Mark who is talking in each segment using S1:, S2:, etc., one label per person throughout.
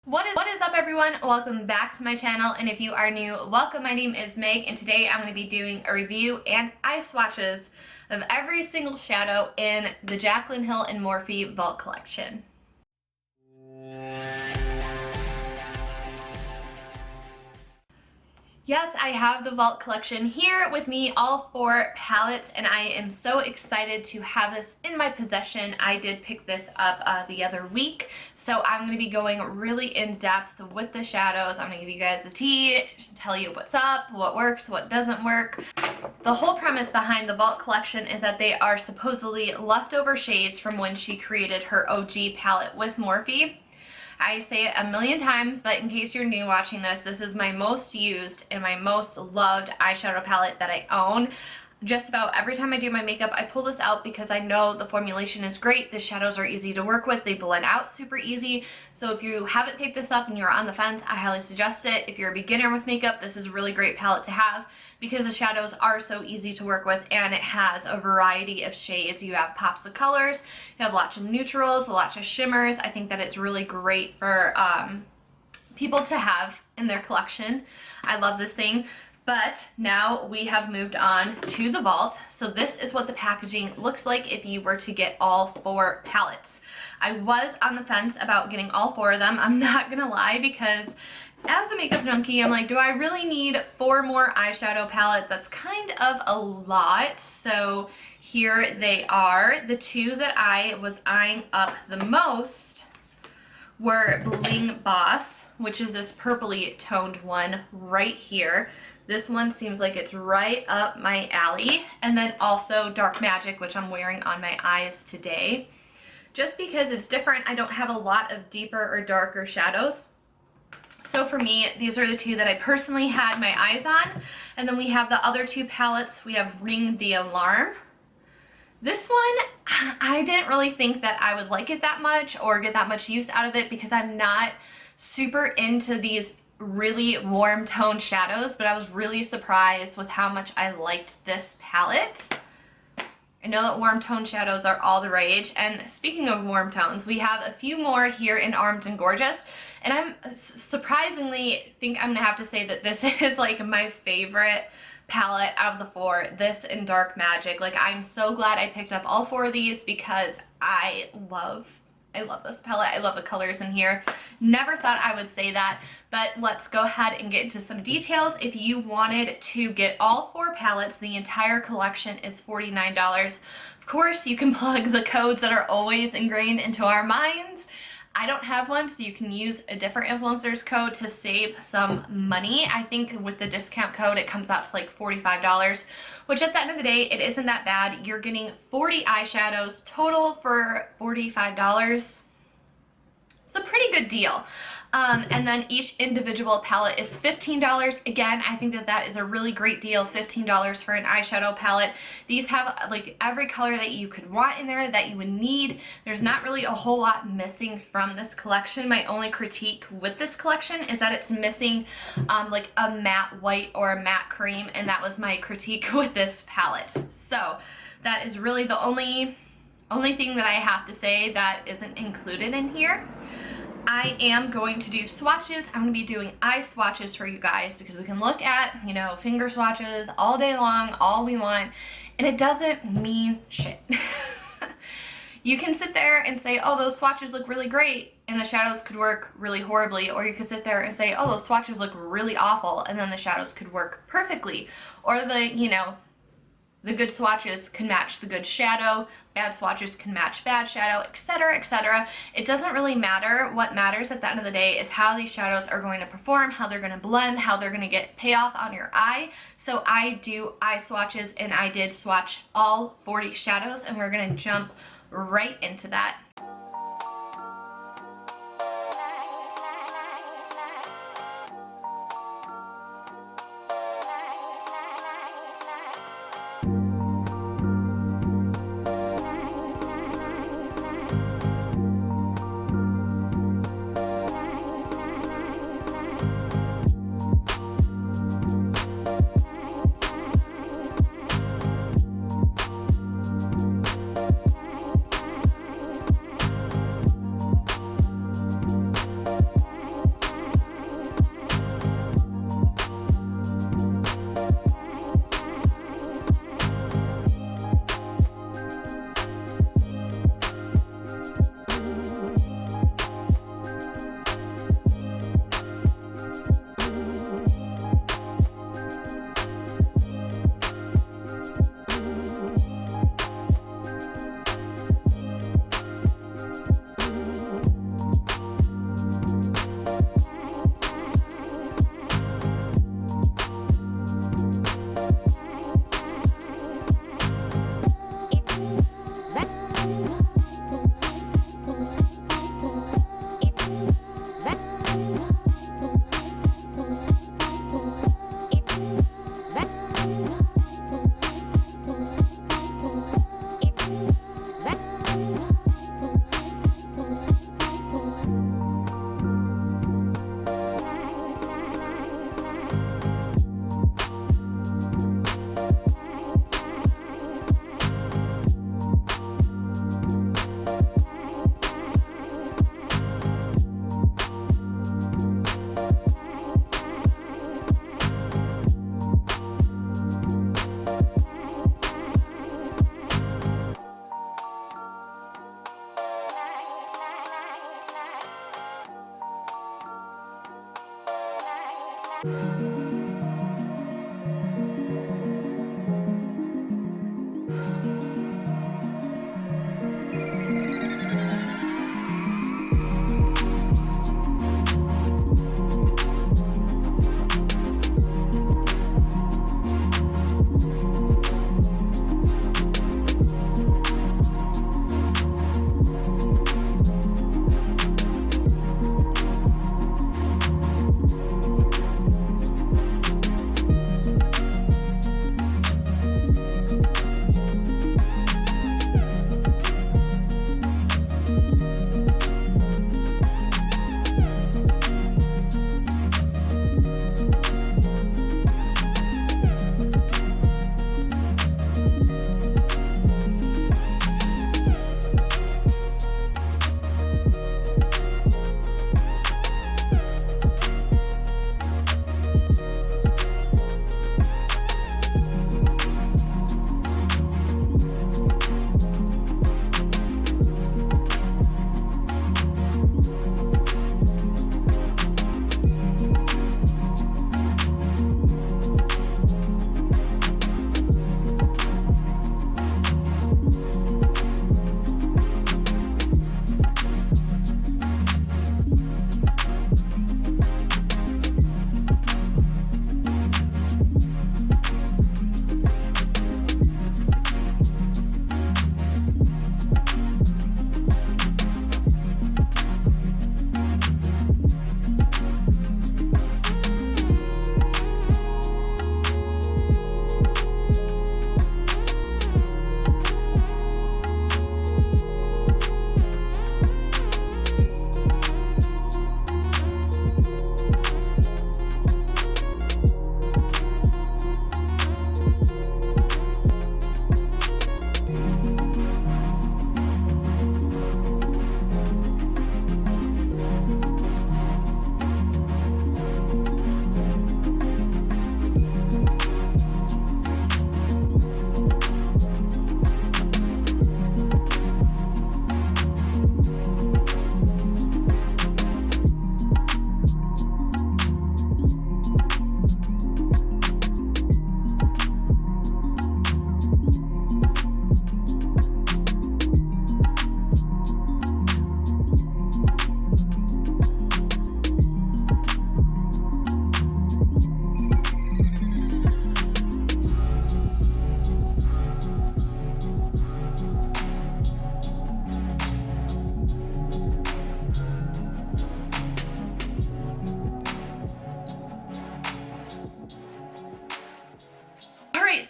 S1: What is up, everyone? Welcome back to my channel, and if you are new, welcome. My name is Meg, and today I'm going to be doing a review and eye swatches of every single shadow in the Jaclyn Hill and Morphe Vault Collection. Yes, I have the Vault Collection here with me, all 4 palettes, and I am so excited to have this in my possession. I did pick this up the other week, so I'm going to be going really in depth with the shadows. I'm going to give you guys the tea, tell you what's up, what works, what doesn't work. The whole premise behind the Vault Collection is that they are supposedly leftover shades from when she created her OG palette with Morphe. I say it a million times, but in case you're new watching this, this is my most used and my most loved eyeshadow palette that I own. Just about every time I do my makeup, I pull this out because I know the formulation is great. The shadows are easy to work with. They blend out super easy. So if you haven't picked this up and you're on the fence, I highly suggest it. If you're a beginner with makeup, this is a really great palette to have because the shadows are so easy to work with, and it has a variety of shades. You have pops of colors, you have lots of neutrals, lots of shimmers. I think that it's really great for people to have in their collection. I love this thing. But now we have moved on to the Vault. So this is what the packaging looks like if you were to get all 4 palettes. I was on the fence about getting all 4 of them. I'm not gonna lie, because as a makeup junkie, I'm like, do I really need 4 more eyeshadow palettes? That's kind of a lot. So here they are. The 2 that I was eyeing up the most were Bling Boss, which is this purpley toned one right here. This one seems like it's right up my alley. And then also Dark Magic, which I'm wearing on my eyes today. Just because it's different, I don't have a lot of deeper or darker shadows. So for me, these are the 2 that I personally had my eyes on. And then we have the other 2 palettes. We have Ring the Alarm. This one, I didn't really think that I would like it that much or get that much use out of it because I'm not super into these really warm toned shadows, but I was really surprised with how much I liked this palette. I know that warm tone shadows are all the rage, and speaking of warm tones, we have a few more here in Armed and Gorgeous, and I'm surprisingly think I'm gonna have to say that this is like my favorite palette out of the 4, this and Dark Magic. Like, I'm so glad I picked up all 4 of these because I love this palette. I love the colors in here. Never thought I would say that, but let's go ahead and get into some details. If you wanted to get all 4 palettes, the entire collection is $49. Of course, you can plug the codes that are always ingrained into our minds. I don't have one, so you can use a different influencer's code to save some money. I think with the discount code, it comes out to like $45, which at the end of the day, it isn't that bad. You're getting 40 eyeshadows total for $45. It's a pretty good deal. And then each individual palette is $15. Again, I think that that is a really great deal, $15 for an eyeshadow palette. These have like every color that you could want in there, that you would need. There's not really a whole lot missing from this collection. My only critique with this collection is that it's missing like a matte white or a matte cream, and that was my critique with this palette. So that is really the only thing that I have to say that isn't included in here. I am going to do swatches. I'm going to be doing eye swatches for you guys because we can look at, you know, finger swatches all day long, all we want, and it doesn't mean shit. You can sit there and say, oh, those swatches look really great, and the shadows could work really horribly, or you could sit there and say, oh, those swatches look really awful, and then the shadows could work perfectly, or the good swatches can match the good shadow, bad swatches can match bad shadow, etc., etc. It doesn't really matter. What matters at the end of the day is how these shadows are going to perform, how they're going to blend, how they're going to get payoff on your eye. So I do eye swatches, and I did swatch all 40 shadows, and we're going to jump right into that.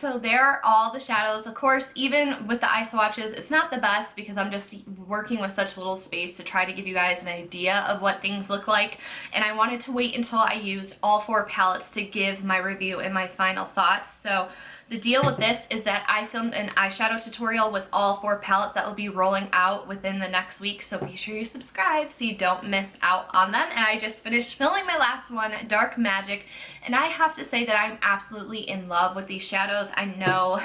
S1: So there are all the shadows. Of course, even with the eye swatches, it's not the best because I'm just working with such little space to try to give you guys an idea of what things look like. And I wanted to wait until I used all 4 palettes to give my review and my final thoughts. So the deal with this is that I filmed an eyeshadow tutorial with all 4 palettes that will be rolling out within the next week, so be sure you subscribe so you don't miss out on them. And I just finished filming my last one, Dark Magic, and I have to say that I'm absolutely in love with these shadows. I know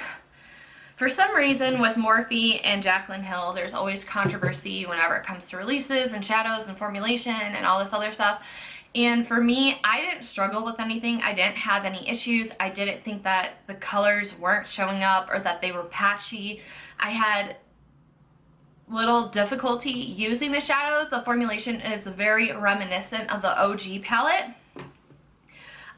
S1: for some reason with Morphe and Jaclyn Hill, there's always controversy whenever it comes to releases and shadows and formulation and all this other stuff. And for me, I didn't struggle with anything. I didn't have any issues. I didn't think that the colors weren't showing up or that they were patchy. I had little difficulty using the shadows. The formulation is very reminiscent of the OG palette.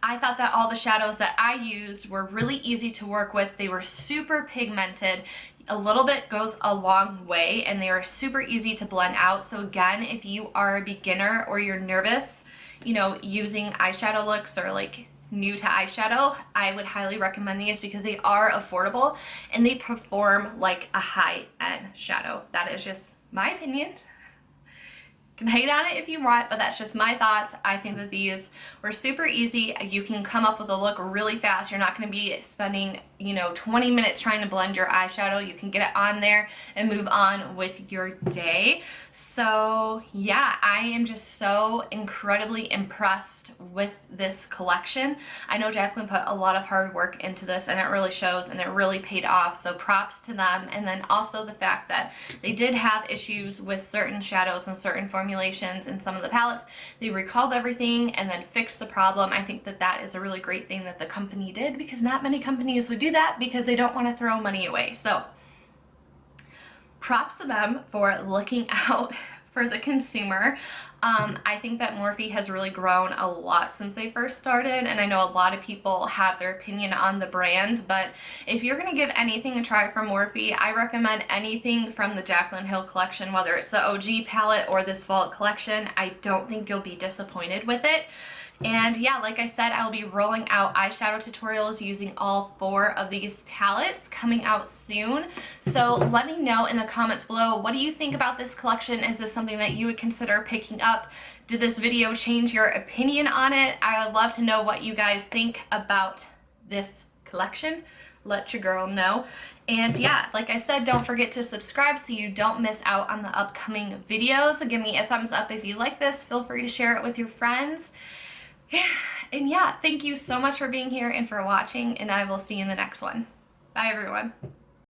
S1: I thought that all the shadows that I used were really easy to work with. They were super pigmented. A little bit goes a long way, and they are super easy to blend out. So again, if you are a beginner or you're nervous, you know, using eyeshadow looks or like new to eyeshadow, I would highly recommend these because they are affordable and they perform like a high-end shadow. That is just my opinion. You can hate on it if you want, but that's just my thoughts. I think that these were super easy. You can come up with a look really fast. You're not going to be spending you know, 20 minutes trying to blend your eyeshadow. You can get it on there and move on with your day. So yeah, I am just so incredibly impressed with this collection. I know Jaclyn put a lot of hard work into this, and it really shows, and it really paid off, so props to them. And then also the fact that they did have issues with certain shadows and certain formulations in some of the palettes. They recalled everything and then fixed the problem. I think that that is a really great thing that the company did, because not many companies would do that because they don't want to throw money away. So props to them for looking out for the consumer. I think that Morphe has really grown a lot since they first started, and I know a lot of people have their opinion on the brand, but if you're going to give anything a try from Morphe, I recommend anything from the Jaclyn Hill collection, whether it's the OG palette or this Vault collection. I don't think you'll be disappointed with it. And yeah, like I said, I'll be rolling out eyeshadow tutorials using all 4 of these palettes coming out soon. So let me know in the comments below, what do you think about this collection? Is this something that you would consider picking up? Did this video change your opinion on it? I would love to know what you guys think about this collection. Let your girl know. And yeah, like I said, don't forget to subscribe so you don't miss out on the upcoming videos. Give me a thumbs up if you like this. Feel free to share it with your friends. And yeah, thank you so much for being here and for watching, and I will see you in the next one. Bye everyone.